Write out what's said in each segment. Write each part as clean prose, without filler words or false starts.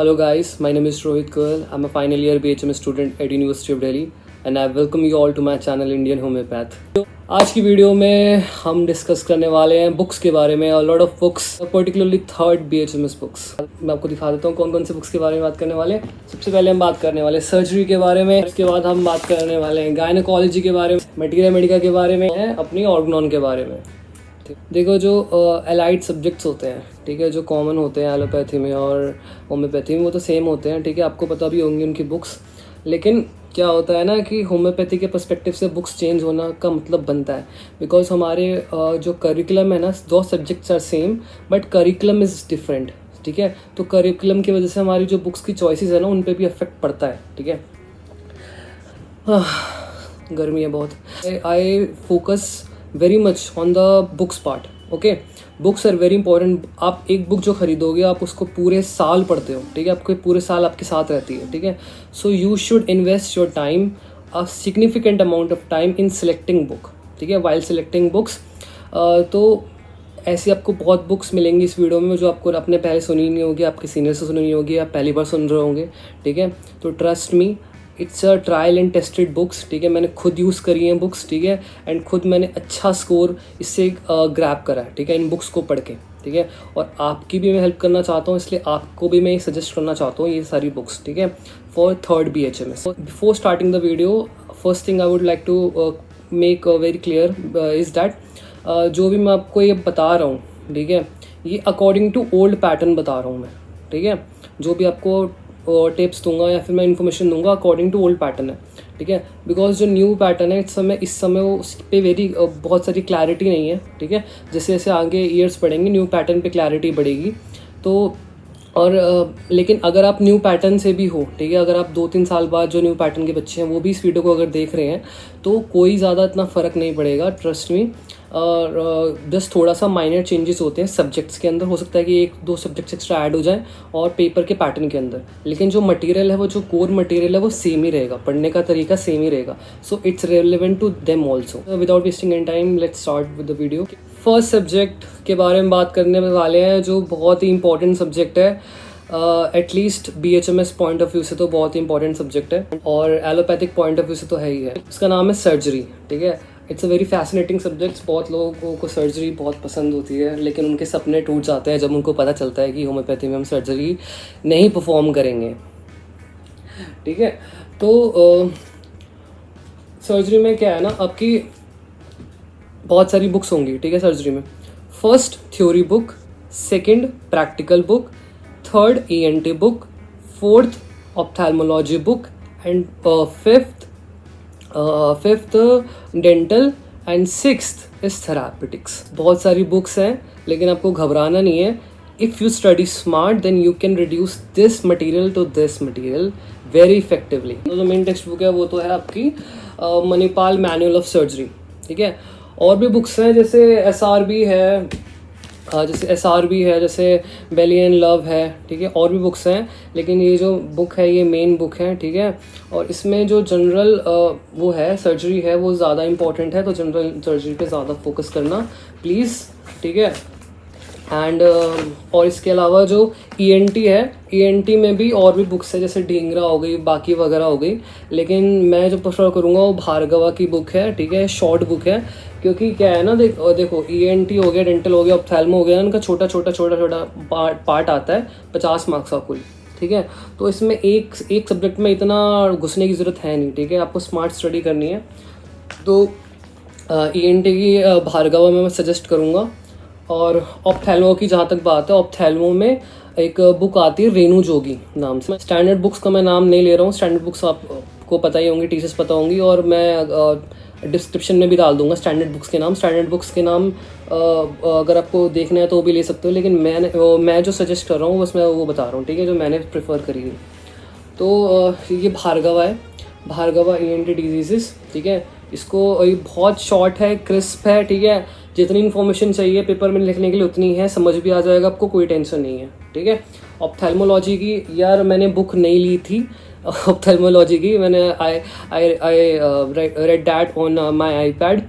Hello guys, my name is Rohit Goel. I'm a final year BHM student at University of Delhi and I welcome you all to my channel Indian Homeopath. आज की video में हम discuss करने वाले हैं books के बारे में, a lot of books, particularly third BHMS books. मैं आपको दिखा देता हूँ कौन कौन से बुक्स के बारे में बात करने वाले हैं. सबसे पहले हम बात करने वाले सर्जरी के बारे में, उसके बाद हम बात करने वाले हैं गायनोकोलॉजी के बारे में, मटीरिया मेडिका के बारे में, अपनी ऑर्गनॉन के बारे में. देखो जो एलाइड सब्जेक्ट्स होते हैं, ठीक है, जो कॉमन होते हैं एलोपैथी में और होम्योपैथी में, वो तो सेम होते हैं, ठीक है, आपको पता भी होंगी उनकी बुक्स. लेकिन क्या होता है ना कि होम्योपैथी के पर्सपेक्टिव से बुक्स चेंज होना का मतलब बनता है, बिकॉज हमारे जो करिकुलम है ना, दो subjects are same but curriculum is different. ठीक है, तो करिकुलम की वजह से हमारी जो बुक्स की चॉइसेस है ना, उन पर भी अफेक्ट पड़ता है. ठीक है, गर्मी है बहुत. I focus very much on the books part. Okay, books are very important. आप एक बुक जो खरीदोगे आप उसको पूरे साल पढ़ते हो, ठीक है, आपको पूरे साल आपके साथ रहती है. ठीक है, so you should invest your time, a significant amount of time in selecting book. ठीक है, वाइल सिलेक्टिंग बुक्स. तो ऐसी आपको बहुत बुक्स मिलेंगी इस वीडियो में जो आपको आपने पहले सुनी नहीं होगी, आपके सीनियर से सुनी नहीं होगी, आप पहली बार सुन रहे होंगे. ठीक है, तो trust me, it's a trial and tested books. ठीक है, मैंने खुद यूज़ करी हैं बुक्स. ठीक है, एंड खुद मैंने अच्छा स्कोर इससे ग्रैब करा है. ठीक है, इन बुक्स को पढ़ के. ठीक है, और आपकी भी मैं हेल्प करना चाहता हूँ, इसलिए आपको भी मैं सजेस्ट करना चाहता हूँ ये सारी बुक्स. ठीक है, for third BHMS. Before starting the video, first thing I would like to make very clear is that जो भी मैं आपको ये बता रहा हूँ, ठीक है, ये अकॉर्डिंग टू ओल्ड पैटर्न बता रहा हूँ मैं. ठीक है, जो भी आपको टिप्स दूंगा या फिर मैं इन्फॉर्मेशन दूंगा अकॉर्डिंग टू ओल्ड पैटर्न है. ठीक है, बिकॉज जो न्यू पैटर्न है इस समय वो उस पर बहुत सारी क्लैरिटी नहीं है. ठीक है, जैसे जैसे आगे ईयर्स बढ़ेंगे न्यू पैटर्न पे क्लैरिटी बढ़ेगी. तो और लेकिन अगर आप न्यू पैटर्न से भी हो, ठीक है, अगर आप 2-3 साल बाद जो न्यू पैटर्न के बच्चे हैं वो भी इस वीडियो को अगर देख रहे हैं तो कोई ज़्यादा इतना फ़र्क नहीं पड़ेगा, ट्रस्ट मी. और जस्ट थोड़ा सा माइनर चेंजेस होते हैं सब्जेक्ट्स के अंदर. हो सकता है कि 1-2 सब्जेक्ट्स एक्स्ट्रा ऐड हो जाए और पेपर के पैटर्न के अंदर, लेकिन जो मटेरियल है, वो जो कोर मटेरियल है, वो सेम ही रहेगा, पढ़ने का तरीका सेम ही रहेगा. So it's relevant to them also. Without wasting any time, let's start with the video. First subject के बारे में बात करने वाले हैं जो बहुत ही इंपॉर्टेंट सब्जेक्ट है, at least BHMS point of view से तो बहुत ही इंपॉर्टेंट सब्जेक्ट है और एलोपैथिक पॉइंट ऑफ व्यू से तो है ही है. उसका नाम है सर्जरी. ठीक है, it's a very fascinating subject. बहुत लोगों को सर्जरी बहुत पसंद होती है, लेकिन उनके सपने टूट जाते हैं जब उनको पता चलता है कि होम्योपैथी में हम सर्जरी नहीं परफॉर्म करेंगे. ठीक है, तो सर्जरी में क्या है ना, आपकी बहुत सारी बुक्स होंगी. ठीक है, सर्जरी में first theory book, second practical book, third ENT book, fourth ophthalmology book and fifth dental and sixth is therapeutics. बहुत सारी बुक्स हैं, लेकिन आपको घबराना नहीं है. If you study smart then you can reduce this material to this material very effectively. तो जो मेन टेक्स्ट बुक है वो तो है आपकी मणिपाल मैनुअल ऑफ सर्जरी. ठीक है, और भी बुक्स हैं जैसे SRB है, जैसे बेली एंड लव है. ठीक है, और भी बुक्स हैं, लेकिन ये जो बुक है ये मेन बुक है. ठीक है, और इसमें जो जनरल वो है सर्जरी है वो ज़्यादा इंपॉर्टेंट है, तो जनरल सर्जरी पे ज़्यादा फोकस करना प्लीज़. ठीक है, एंड और इसके अलावा जो ENT है, ENT में भी और भी बुक्स है, जैसे ढींगरा हो गई, बाकी वगैरह हो गई, लेकिन मैं जो प्रेफर करूँगा वो भार्गवा की बुक है. ठीक है, शॉर्ट बुक है, क्योंकि क्या है ना, देखो ENT हो गया, डेंटल हो गया, ऑप्थेल्मो हो गया, उनका छोटा छोटा पार्ट आता है, 50 मार्क्स का कुल. ठीक है, तो इसमें एक सब्जेक्ट में इतना घुसने की ज़रूरत है नहीं. ठीक है, आपको स्मार्ट स्टडी करनी है तो ENT की भार्गवा में मैं सजेस्ट करूँगा. और ऑप्थेल्मो की जहाँ तक बात है, ऑप्थेल्मो में एक बुक आती है रेणु जोगी नाम से. स्टैंडर्ड बुक्स का मैं नाम नहीं ले रहा हूँ, स्टैंडर्ड बुक्स आपको पता ही होंगी, टीचर्स पता होंगी, और मैं डिस्क्रिप्शन में भी डाल दूंगा स्टैंडर्ड बुक्स के नाम. स्टैंडर्ड बुक्स के नाम अगर आपको देखना है तो वो भी ले सकते हो, लेकिन मैं जो सजेस्ट कर रहा हूँ बस मैं वो बता रहा हूँ. ठीक है, जो मैंने प्रेफर करी है. तो ये भार्गवा है, भार्गवा ENT डिजीज़. ठीक है, इसको ये बहुत शॉर्ट है, क्रिस्प है. ठीक है, जितनी इन्फॉर्मेशन चाहिए पेपर में लिखने के लिए उतनी है, समझ भी आ जाएगा आपको, कोई टेंशन नहीं है. ठीक है, ऑप्थेल्मोलॉजी की यार मैंने बुक नहीं ली थी ऑप्थेल्मोलॉजी की, मैंने I read that on my iPad.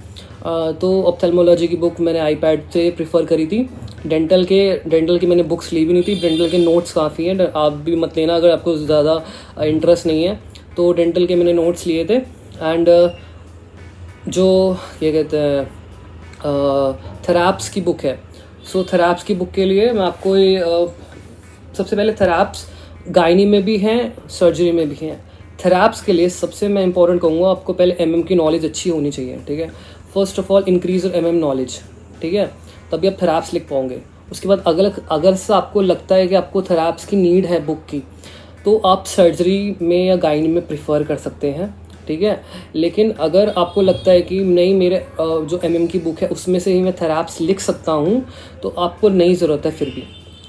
तो ऑप्थेल्मोलॉजी की बुक मैंने iPad से प्रेफर करी थी. डेंटल की मैंने बुक्स ली भी नहीं थी। डेंटल के नोट्स काफ़ी हैं, आप भी मत लेना अगर आपको ज़्यादा इंटरेस्ट नहीं है तो। डेंटल के मैंने नोट्स लिए थे। एंड जो क्या कहते हैं थेराप्स की बुक है, सो थेराप्स की बुक के लिए मैं आपको सबसे पहले थेराप्स गायनी में भी हैं, सर्जरी में भी हैं। थेराप्स के लिए सबसे मैं इंपॉर्टेंट कहूँगा, आपको पहले एमएम की नॉलेज अच्छी होनी चाहिए, ठीक है। First of all increase your MM knowledge, ठीक है, तभी आप थेराप्स लिख पाओगे। उसके बाद अगर से आपको लगता है कि आपको थेराप्स की नीड है बुक की, तो आप सर्जरी में या गायनी में प्रिफर कर सकते हैं, ठीक है। लेकिन अगर आपको लगता है कि नहीं मेरे जो एमएम की बुक है उसमें से ही मैं थेराप्स लिख सकता हूँ, तो आपको नहीं ज़रूरत है फिर भी,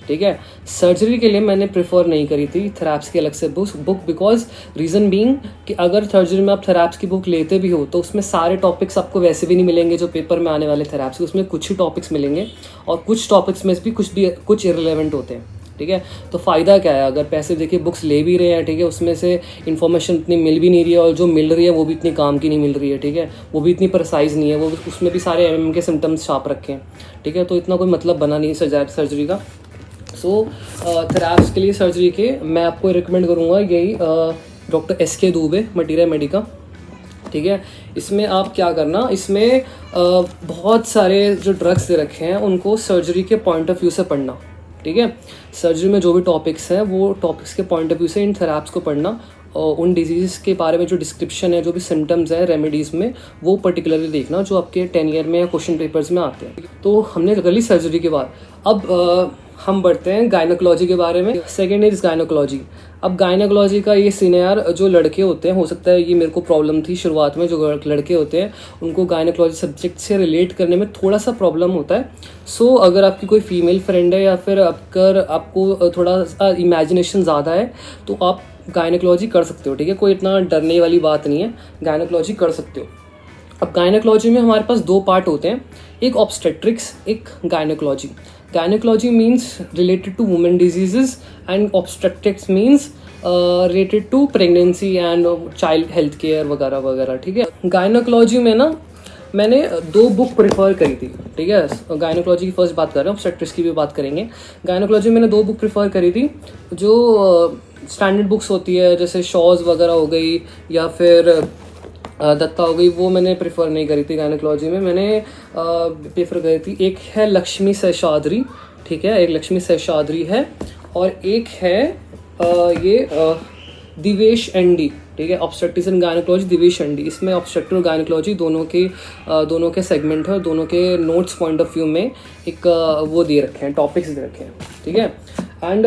ठीक है। सर्जरी के लिए मैंने प्रेफर नहीं करी थी थेराप्स की अलग से बुक, बिकॉज रीज़न बीइंग कि अगर सर्जरी में आप थेराप्स की बुक लेते भी हो तो उसमें सारे टॉपिक्स आपको वैसे भी नहीं मिलेंगे जो पेपर में आने वाले थेराप्स के, उसमें कुछ ही टॉपिक्स मिलेंगे और कुछ टॉपिक्स में भी कुछ इररिलेवेंट होते हैं, ठीक है। तो फ़ायदा क्या है, अगर पैसे देके बुक्स ले भी रहे हैं, ठीक है, उसमें से इन्फॉर्मेशन इतनी मिल भी नहीं रही है और जो मिल रही है वो भी इतनी काम की नहीं मिल रही है, ठीक है, वो भी इतनी प्रिसाइज नहीं है, वो उसमें भी सारे एमएम के सिम्टम्स छाप रखे हैं, ठीक है। तो इतना कोई मतलब बना नहीं सर्जरी का। सो थेराप्स के लिए सर्जरी के मैं आपको रिकमेंड करूँगा यही doctor SK Dubey, materia Medica, ठीक है। इसमें आप क्या करना, इसमें बहुत सारे जो ड्रग्स दे रखे हैं उनको सर्जरी के पॉइंट ऑफ व्यू से पढ़ना, ठीक है। सर्जरी में जो भी टॉपिक्स हैं वो टॉपिक्स के पॉइंट ऑफ व्यू से इन थेराप्स को पढ़ना, और उन डिजीज़ के बारे में जो डिस्क्रिप्शन है, जो भी सिम्टम्स है रेमेडीज़ में, वो पर्टिकुलरली देखना जो आपके 10 ईयर में या क्वेश्चन पेपर्स में आते हैं। तो हमने कर ली सर्जरी के बाद, अब हम बढ़ते हैं गायनोकोलॉजी के बारे में। Second is gynaecology. अब गायनोकोलॉजी का ये सीन है यार, जो लड़के होते हैं, हो सकता है ये मेरे को प्रॉब्लम थी शुरुआत में, जो लड़के होते हैं उनको गायनोकोलॉजी सब्जेक्ट से रिलेट करने में थोड़ा सा प्रॉब्लम होता है। सो अगर आपकी कोई फीमेल फ्रेंड है या फिर अगर आपको थोड़ा सा इमेजिनेशन ज़्यादा है तो आप गायनोकोलॉजी कर सकते हो, ठीक है, कोई इतना डरने वाली बात नहीं है, गायनोकोलॉजी कर सकते हो। अब गायनोकोलॉजी में हमारे पास 2 पार्ट होते हैं, एक ऑब्स्टेट्रिक्स, एक gynaecology. Gynaecology means related to women diseases and obstetrics means related to pregnancy and child health care वगैरह वगैरह, ठीक है। गायनोकोलॉजी में ना मैंने 2 बुक प्रेफर करी थी, ठीक है। गायनोकोलॉजी की फर्स्ट बात कर रहे हैं, ऑब्स्टेट्रिक्स की भी बात करेंगे। गायनोकोलॉजी में मैंने 2 बुक प्रेफर करी थी, जो स्टैंडर्ड बुक्स होती है जैसे शॉज वगैरह हो गई या फिर दत्ता हो गई, वो मैंने प्रेफर नहीं करी थी गायनोकोलॉजी में। मैंने प्रेफर करी थी, एक है लक्ष्मी सहस्त्राद्री, ठीक है, एक लक्ष्मी सहस्त्राद्री है, और एक है ये दिवेश ND, ठीक है, obstetrics and gynaecology Divesh ND। इसमें ऑब्स्टेट्रिक और गायनोकोलॉजी दोनों के सेगमेंट है और दोनों के नोट्स पॉइंट ऑफ व्यू में एक वो दे रखे हैं, टॉपिक्स दे रखे हैं, ठीक है। And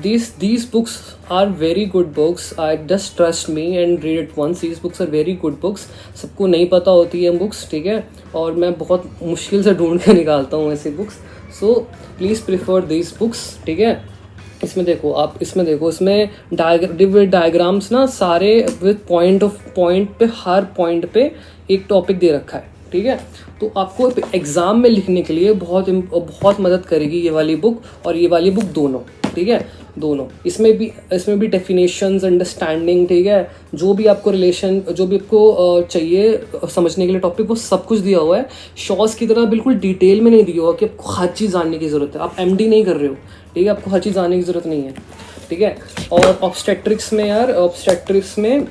these books are very good books. I just trust me and read it once. These books are very good books. सबको नहीं पता होती है बुक्स, ठीक है, और मैं बहुत मुश्किल से ढूंढ के निकालता हूँ ऐसी books. So please prefer these books, ठीक है। इसमें देखो आप, इसमें डायग्राम्स ना सारे विद पॉइंट पे, हर पॉइंट पे एक टॉपिक दे रखा है, ठीक है। तो आपको एग्ज़ाम में लिखने के लिए बहुत मदद करेगी ये वाली बुक और ये वाली बुक दोनों, ठीक है, दोनों। इसमें भी डेफिनेशंस, अंडरस्टैंडिंग, ठीक है, जो भी आपको चाहिए समझने के लिए टॉपिक, वो सब कुछ दिया हुआ है। शॉज की तरह बिल्कुल डिटेल में नहीं दिया हुआ कि आपको हर चीज़ जानने की ज़रूरत है, आप MD नहीं कर रहे हो, ठीक है, आपको हर चीज़ जानने की ज़रूरत नहीं है, ठीक है। और ऑब्स्टेट्रिक्स में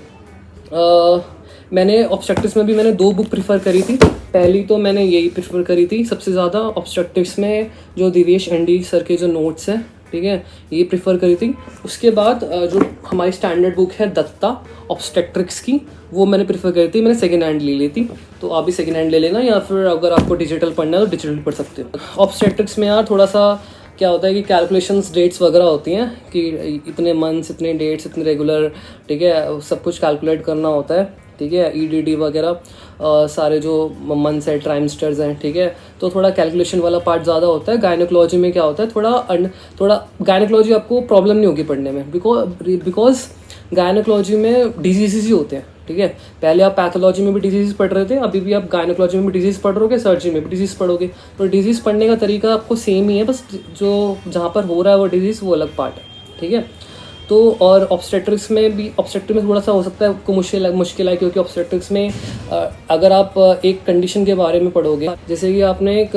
मैंने ऑब्स्टेट्रिक्स में भी मैंने 2 बुक प्रेफर करी थी। पहली तो मैंने यही प्रेफर करी थी सबसे ज़्यादा, ऑब्स्टेट्रिक्स में जो दिवेश ND सर के जो नोट्स हैं, ठीक है, ये प्रेफर करी थी। उसके बाद जो हमारी स्टैंडर्ड बुक है दत्ता ऑब्स्टेट्रिक्स की, वो मैंने प्रेफर करी थी, मैंने सेकेंड हैंड ले ली थी, तो आप भी सेकेंड हैंड ले लेना, या फिर अगर आपको डिजिटल पढ़ना है तो डिजिटल पढ़ सकते हो। ऑब्स्टेट्रिक्स में यार थोड़ा सा क्या होता है कि कैलकुलेशंस, डेट्स वगैरह होती हैं कि इतने मंथ्स, इतने डेट्स, इतने रेगुलर, ठीक है, सब कुछ कैलकुलेट करना होता है, ठीक है, EDD वगैरह सारे जो मंथ्स है, ट्राइमेस्टर्स हैं, ठीक है, तो थोड़ा कैलकुलेशन वाला पार्ट ज़्यादा होता है। गायनोकोलॉजी में क्या होता है, थोड़ा गायनोकोलॉजी आपको प्रॉब्लम नहीं होगी पढ़ने में, बिकॉज गायनोकोलॉजी में डिजीज़ ही होते हैं, ठीक है। पहले आप पैथोलॉजी में भी डिजीज़ पढ़ रहे थे, अभी भी आप गायनोकोलॉजी में भी डिजीज़ पढ़ रहे हो, सर्जरी में भी डिजीज़ पढ़ोगे, तो डिजीज़ पढ़ने का तरीका आपको सेम ही है, बस जो जहाँ पर हो रहा है वो डिजीज़, वो अलग पार्ट है, ठीक है। तो और ऑब्स्टेट्रिक्स में थोड़ा सा हो सकता है आपको मुश्किल है, क्योंकि ऑब्स्टेट्रिक्स में अगर आप एक कंडीशन के बारे में पढ़ोगे, जैसे कि आपने एक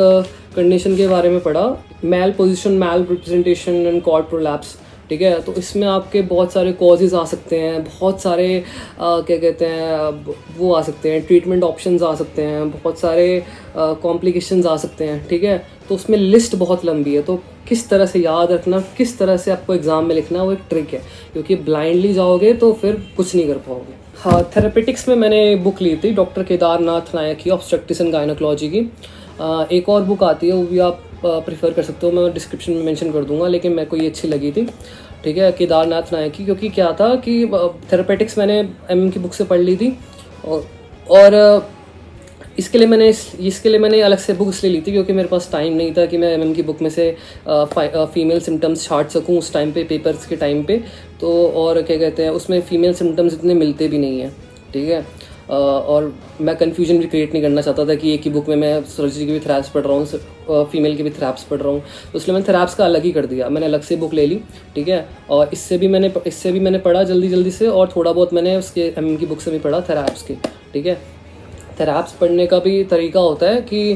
कंडीशन के बारे में पढ़ा, malposition, malpresentation and cord prolapse, ठीक है। तो इसमें आपके बहुत सारे कॉजेज़ आ सकते हैं, बहुत सारे क्या कहते हैं वो आ सकते हैं, ट्रीटमेंट ऑप्शंस आ सकते हैं, बहुत सारे कॉम्प्लिकेशंस आ सकते हैं, ठीक है। तो उसमें लिस्ट बहुत लंबी है, तो किस तरह से याद रखना, किस तरह से आपको एग्ज़ाम में लिखना, वो एक ट्रिक है, क्योंकि ब्लाइंडली जाओगे तो फिर कुछ नहीं कर पाओगे। हाँ, थेरेपेटिक्स में मैंने बुक ली थी डॉक्टर केदारनाथ नायक की, ऑब्स्ट्रक्टिस एंड गायनोकोलॉजी की। एक और बुक आती है, वो भी आप प्रेफर कर सकते हो, मैं डिस्क्रिप्शन में मेंशन कर दूंगा, लेकिन मेरे को ये अच्छी लगी थी, ठीक है, केदारनाथ नायक की। क्योंकि क्या था कि थेरेपेटिक्स मैंने एमएम की बुक से पढ़ ली थी, और इसके लिए मैंने अलग से बुक इसलिए ली थी क्योंकि मेरे पास टाइम नहीं था कि मैं एमएम की बुक में से फीमेल सिम्टम्स छाट सकूं उस टाइम पे, पेपर्स के टाइम पे। तो और क्या कहते हैं, उसमें फ़ीमेल सिम्टम्स इतने मिलते भी नहीं हैं, ठीक है। और मैं कन्फ्यूजन भी क्रिएट नहीं करना चाहता था कि एक ही बुक में मैं सर्जरी की भी थेरेप्स पढ़ रहा हूँ, फीमेल की भी थेरेप्स पढ़ रहा हूँ, तो इसलिए मैंने थेरेप्स का अलग ही कर दिया, मैंने अलग से बुक ले ली, ठीक है। और इससे भी मैंने पढ़ा जल्दी से, और थोड़ा बहुत मैंने उसके एमएम की बुक से भी पढ़ा थेरेप्स की, ठीक है। थेरेप्स पढ़ने का भी तरीका होता है कि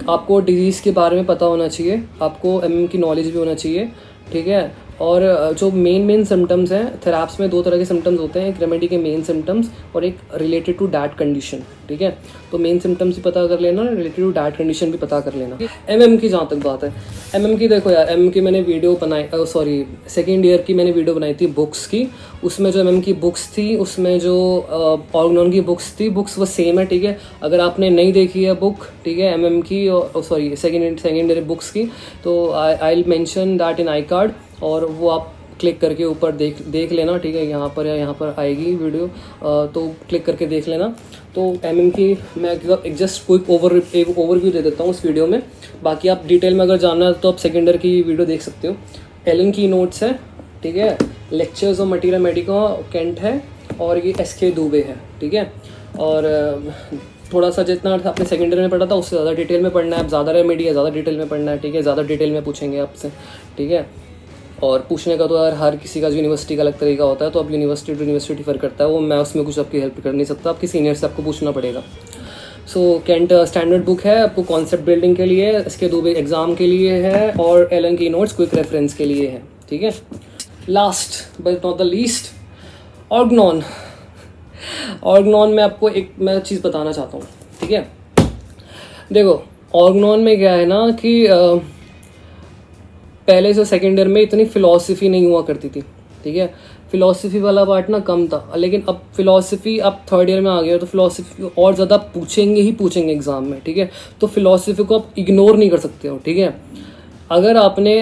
आपको डिजीज़ के बारे में पता होना चाहिए, आपको एमएम की नॉलेज भी होना चाहिए, ठीक है। और जो मेन सिम्टम्स हैं थेरेप्स में, 2 तरह के सिम्टम्स होते हैं, एक रेमेडी के मेन सिम्टम्स और एक रिलेटेड टू डैट कंडीशन, ठीक है। तो मेन सिम्टम्स भी पता कर लेना, रिलेटेड टू डैट कंडीशन भी पता कर लेना। एमएम की जहाँ तक बात है, एमएम की देखो यार, एमएम की मैंने वीडियो बनाई, सेकेंड ईयर की मैंने वीडियो बनाई थी बुक्स की। उसमें जो एमएम की बुक्स थी, उसमें जो ऑर्गनॉन की बुक्स थी, बुक्स वो सेम है, ठीक है। अगर आपने नहीं देखी है बुक, ठीक है, एमएम की, सेकेंड ईयर बुक्स की, तो I will mention that in I card, और वो आप क्लिक करके ऊपर देख लेना, ठीक है। यहाँ पर आएगी वीडियो, तो क्लिक करके देख लेना। तो एमएम की मैं एक जस्ट क्विक ओवरव्यू दे देता हूँ उस वीडियो में, बाकी आप डिटेल में अगर जानना है तो आप सेकेंड ईयर की वीडियो देख सकते हो। एलन की नोट्स है, ठीक है, lectures of materia medica Kent है, और ये एसके दुबे है, ठीक है। और थोड़ा सा जितना आपने सेकेंड ईयर में पढ़ा था उससे ज़्यादा डिटेल में पढ़ना है, आप ज़्यादा रेमेडी है, ज़्यादा डिटेल में पढ़ना है, ठीक है, ज़्यादा डिटेल में पूछेंगे आपसे, ठीक है। और पूछने का तो यार हर किसी का यूनिवर्सिटी का अलग तरीका होता है, तो अब यूनिवर्सिटी टू यूनिवर्सिटी डिफर करता है, वो मैं उसमें कुछ आपकी हेल्प कर नहीं सकता, आपके सीनियर से आपको पूछना पड़ेगा। सो कैंट स्टैंडर्ड बुक है आपको कॉन्सेप्ट बिल्डिंग के लिए, इसके दुबे एग्जाम के लिए है, और एलन की नोट्स क्विक रेफरेंस के लिए है, ठीक है। Last but not the least, Organon में आपको एक मैं चीज़ बताना चाहता हूँ, ठीक है। देखो ऑर्गनॉन में क्या है ना कि पहले से सेकेंड ईयर में इतनी फ़िलॉसफी नहीं हुआ करती थी, ठीक है, फ़िलॉसफी वाला पार्ट ना कम था, लेकिन अब फ़िलॉसफी आप थर्ड ईयर में आ गए हो तो फ़िलॉसफी और ज़्यादा पूछेंगे एग्ज़ाम में, ठीक है। तो फ़िलॉसफी को आप इग्नोर नहीं कर सकते हो, ठीक है। अगर आपने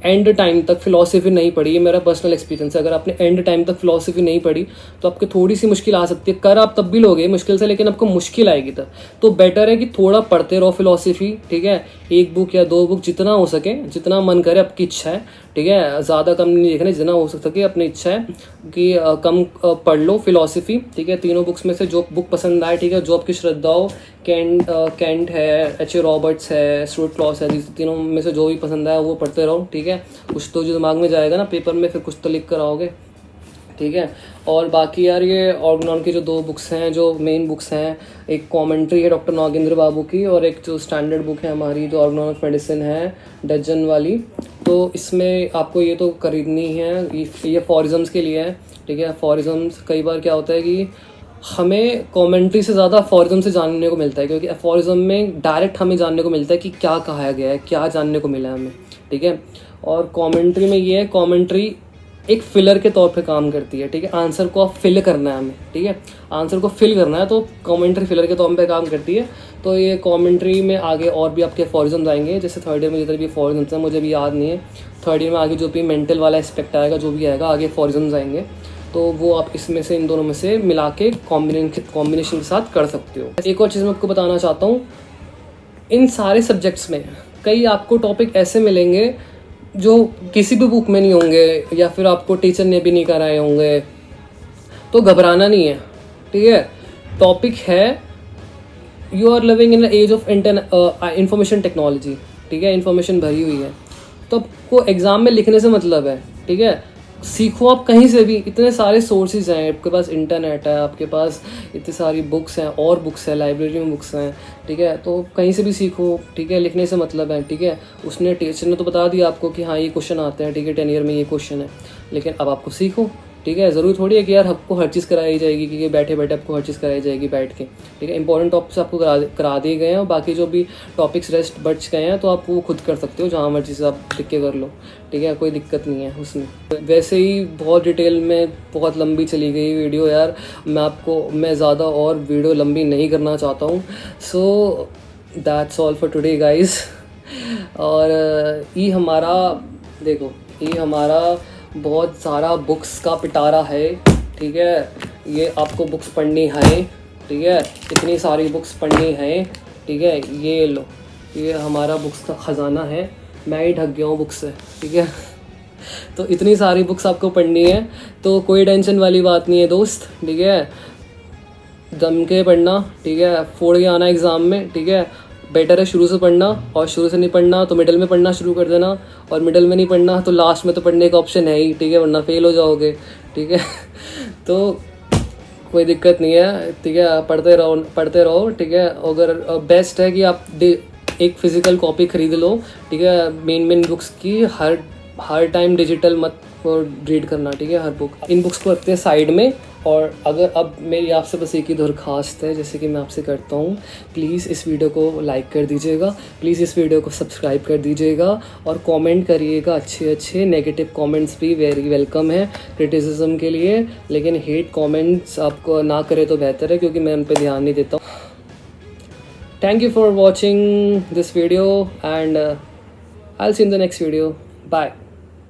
एंड टाइम तक फ़िलॉसफी नहीं पढ़ी, ये मेरा पर्सनल एक्सपीरियंस है, अगर आपने एंड टाइम तक फ़िलॉसफी नहीं पढ़ी तो आपको थोड़ी सी मुश्किल आ सकती है, कर आप तब भी लोगे मुश्किल से, लेकिन आपको मुश्किल आएगी तब। तो बेटर है कि थोड़ा पढ़ते रहो फ़िलॉसफी, ठीक है, 1 बुक या 2 बुक जितना हो सके, जितना मन करे, आपकी इच्छा है, ठीक है, ज़्यादा कम नहीं देखना, जितना हो सके अपनी इच्छा है कि कम पढ़ लो फ़िलॉसफी, ठीक है। तीनों बुक्स में से जो बुक पसंद आए, ठीक है, जो आपकी श्रद्धा हो, कैंट है, एच.ए. रॉबर्ट्स है, स्टुअर्ट क्लॉस है, तीनों में से जो भी पसंद आया वो पढ़ते रहो, ठीक है। कुछ तो जो दिमाग में जाएगा ना पेपर में, फिर कुछ तो लिख कर आओगे, ठीक है। और बाकी यार ये ऑर्गनॉन की जो 2 बुक्स हैं, जो मेन बुक्स हैं, एक कमेंट्री है डॉक्टर नागेंद्र बाबू की, और एक जो स्टैंडर्ड बुक है हमारी जो ऑर्गनॉन ऑफ मेडिसिन है डजन वाली, तो इसमें आपको ये तो खरीदनी है, ये फॉरिज़म्स के लिए है, ठीक है। फॉरिज़म्स कई बार क्या होता है कि हमें कमेंट्री से ज़्यादा फॉरिज़म से जानने को मिलता है, क्योंकि फॉरिज़म में डायरेक्ट हमें जानने को मिलता है कि क्या कहा गया है, क्या जानने को मिला है हमें, ठीक है। और कमेंट्री में ये है, कमेंट्री एक फिलर के तौर पे काम करती है, ठीक है। आंसर को आप फिल करना है हमें, ठीक है, आंसर को फिल करना है, तो कमेंट्री फिलर के तौर पे काम करती है। तो ये कमेंट्री में आगे और भी आपके फॉरिज़म्स आएंगे, जैसे थर्ड ईयर में जितने भी फॉरिज़म्स हैं मुझे भी याद नहीं है, थर्ड ईयर में आगे जो भी मेंटल वाला एस्पेक्ट आएगा, जो भी आएगा आगे फॉरिज़म्स आएंगे, तो वो आप इसमें से इन दोनों में से मिला के कॉम्बिनेशन के साथ कर सकते हो। एक और चीज़ मैं आपको बताना चाहता हूँ, इन सारे सब्जेक्ट्स में कई आपको टॉपिक ऐसे मिलेंगे जो किसी भी बुक में नहीं होंगे, या फिर आपको टीचर ने भी नहीं कराए होंगे, तो घबराना नहीं है, ठीक है। टॉपिक है you are living in age of information technology, ठीक है, इन्फॉर्मेशन भरी हुई है, तो आपको एग्ज़ाम में लिखने से मतलब है, ठीक है। सीखो आप कहीं से भी, इतने सारे सोर्सेज हैं आपके पास, इंटरनेट है आपके पास, इतनी सारी बुक्स हैं और बुक्स है, लाइब्रेरी में बुक्स हैं, ठीक है। तो कहीं से भी सीखो, ठीक है। लिखने से मतलब है, ठीक है। उसने टीचर ने तो बता दिया आपको कि हाँ ये क्वेश्चन आते हैं, ठीक है, 10 ईयर में ये क्वेश्चन है, लेकिन अब आपको सीखो, ठीक है। ज़रूरी थोड़ी है कि यार आपको हर चीज़ कराई जाएगी, कि बैठे बैठे आपको हर चीज़ कराई जाएगी बैठ के, ठीक है। इंपॉर्टेंट टॉपिक्स आपको करा दिए गए हैं, और बाकी जो भी टॉपिक्स रेस्ट बच गए हैं तो आप वो खुद कर सकते हो, जहाँ मर्जी से आप लिख के कर लो, ठीक है। कोई दिक्कत नहीं है उसमें। वैसे ही बहुत डिटेल में बहुत लंबी चली गई वीडियो यार, मैं ज़्यादा और वीडियो लंबी नहीं करना चाहता हूँ। So that's all for today guys. और ये हमारा देखो, ये हमारा बहुत सारा बुक्स का पिटारा है, ठीक है। ये आपको बुक्स पढ़नी है, ठीक है, इतनी सारी बुक्स पढ़नी है, ठीक है। ये लो, ये हमारा बुक्स का ख़जाना है, मैं ही ढक गया हूँ बुक्स से, ठीक है। तो इतनी सारी बुक्स आपको पढ़नी है, तो कोई टेंशन वाली बात नहीं है दोस्त, ठीक है। जम के पढ़ना, ठीक है, फोड़ के आना एग्ज़ाम में, ठीक है। बेटर है शुरू से पढ़ना, और शुरू से नहीं पढ़ना तो मिडिल में पढ़ना शुरू कर देना, और मिडिल में नहीं पढ़ना तो लास्ट में तो पढ़ने का ऑप्शन है ही, ठीक है, वरना फेल हो जाओगे, ठीक है। तो कोई दिक्कत नहीं है, ठीक है, पढ़ते रहो, ठीक है। अगर बेस्ट है कि आप एक फ़िज़िकल कॉपी ख़रीद लो, ठीक है, मेन बुक्स की। हर टाइम डिजिटल मत रीड करना, ठीक है, हर बुक। इन बुक्स को रखते हैं साइड में। और अगर अब मेरी आपसे बस एक ही दरख्वास्त है, जैसे कि मैं आपसे करता हूँ, प्लीज़ इस वीडियो को लाइक कर दीजिएगा, प्लीज़ इस वीडियो को सब्सक्राइब कर दीजिएगा, और कमेंट करिएगा अच्छे नेगेटिव कमेंट्स भी वेरी वेलकम है क्रिटिसिज्म के लिए, लेकिन हेट कमेंट्स आपको ना करें तो बेहतर है, क्योंकि मैं उन पर ध्यान नहीं देता हूँ। Thank you for watching this video, and I will see in the next video. Bye.